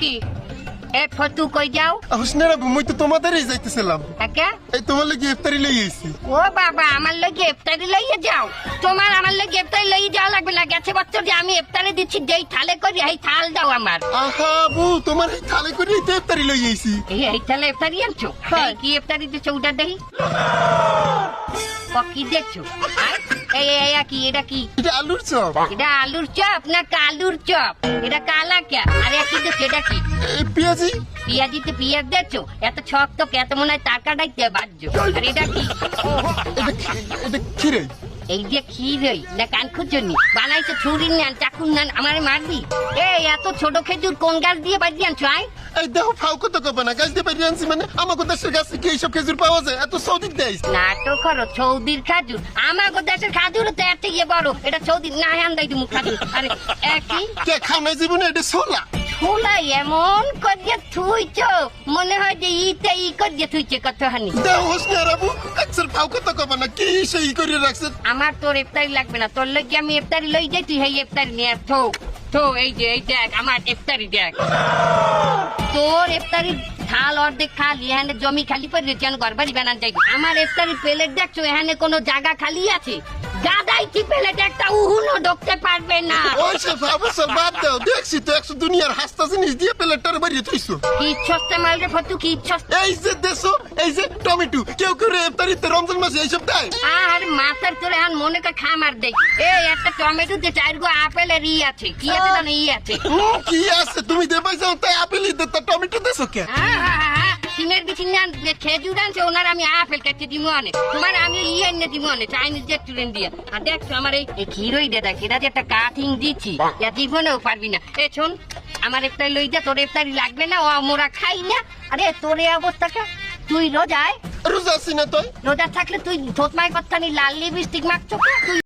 কি এ ফটু কই যাও হোসনার আবু মুই তো তোমাদেরই যাইতেছিলাম একা এই তোমার লাগি ইফতারি লই আইছি ও বাবা আমার লগে ইফতারি লইয়ে যাও তোমার আমার লগে ইফতারি লইয়ে যাওয়া লাগবে না গেছে বছর যে আমি ইফতারি দিচ্ছি যেই থালে করি এই থাল দাও আমার আহা আবু তোমার এই থালে করে তো ইফতারি লই আইছি এই থালে ইফতারি আনছো এই কি ইফতারি দিচ্ছো ওটা দেখি কি দেখছো এই কি এটা কি এটা আলুর চপ এটা আলুর চপ না কালুর চপ এটা কালা কে আরে কি দেখছো এটা কি এই পেঁয়াজি পিয়াজি তো পিয়াজ দেখছো এত ছক তো এত মনে হয় টাকাটাই বাজছো আর এটা কি এটা খিরে এই যে ক্ষীরই না কান খুঁজনি বানাইছে ছুরি নেন চাকু নেন আমারে মারবি এই এত ছোট খেজুর কোন গাছ দিয়ে বাজিয়ে আনছো আয় এই দেখো ফাউ কত কবে না গাছ দিয়ে পারি আনছি মানে আমাকে দেশের গাছ থেকে এইসব খেজুর পাওয়া যায় এত সৌদি দেয় নাটক করো সৌদির খাজুর আমাকে দেশের খাজুর তো এত ইয়ে বড় এটা সৌদির না আন্দাই তুমি খাজুর আরে একই কে খাও নাই জীবনে এটা ছোলা ছোলা এমন করিয়ে থুইছো মনে হয় যে ইতে ই করিয়ে থুইছে কতখানি দেখো হোসনার আবু আচ্ছা ফাউ কত কবে না কি সেই করে রাখছে আমার তোর ইফতারি লাগবে না তোর লইকে আমি ইফতারি লই যাই তুই এই ইফতারি নিয়ে থো তো এই যে এই দেখ আমার ইফতারি দেখ তোর ইফতারি থাল অর্ধেক খালি এখানে জমি খালি পড়ে যেন ঘরবাড়ি বানান যাই আমার ইফতারি প্লেট দেখছো এখানে কোনো জায়গা খালি আছে গাদাই কি প্লেট একটা উহুনো ঢুকতে পারবে না ওই সে ফাবসল বাদ দাও দেখছি তো 100 দুনিয়ার হাসতা জিনিস দিয়ে প্লেটটার বাড়িয়ে থইছো কি ইচ্ছস্তে মালরে ফটু কি ইচ্ছস্তে এই যে দেশো এই যে টমেটো কেউ করে ইফতারিতে রমজান মাসে এইসব দেয় আর মাথার তোরে আন মনে কা খামার দেই এই একটা টমেটো তে চারগো আপেলের ই আছে কি আছে জানো ই আছে কি আছে তুমি দেবাই যাও তাই আপেলই দে তা টমেটো দেছো কে সিনের বিছিন খেজুর আনছে ওনার আমি আপেল কাটতে দিমু আনে তোমার আমি ই এনে দিমু আনে চাইনিজ রেস্টুরেন্ট দিয়ে আর দেখছো আমার এই ক্ষীরই দে দেখ এটা যে একটা কাটিং দিচ্ছি ইয়া জীবনেও পারবি না এ শোন আমার ইফতারি লই যা তোর ইফতারি লাগবে না ও মোরা খাই না আরে তোর এই অবস্থাটা তুই রোজায় রোজা আছি না তুই রোজা থাকলে তুই ধোতমাই কথা নি লাল লিপস্টিক মাখছো তুই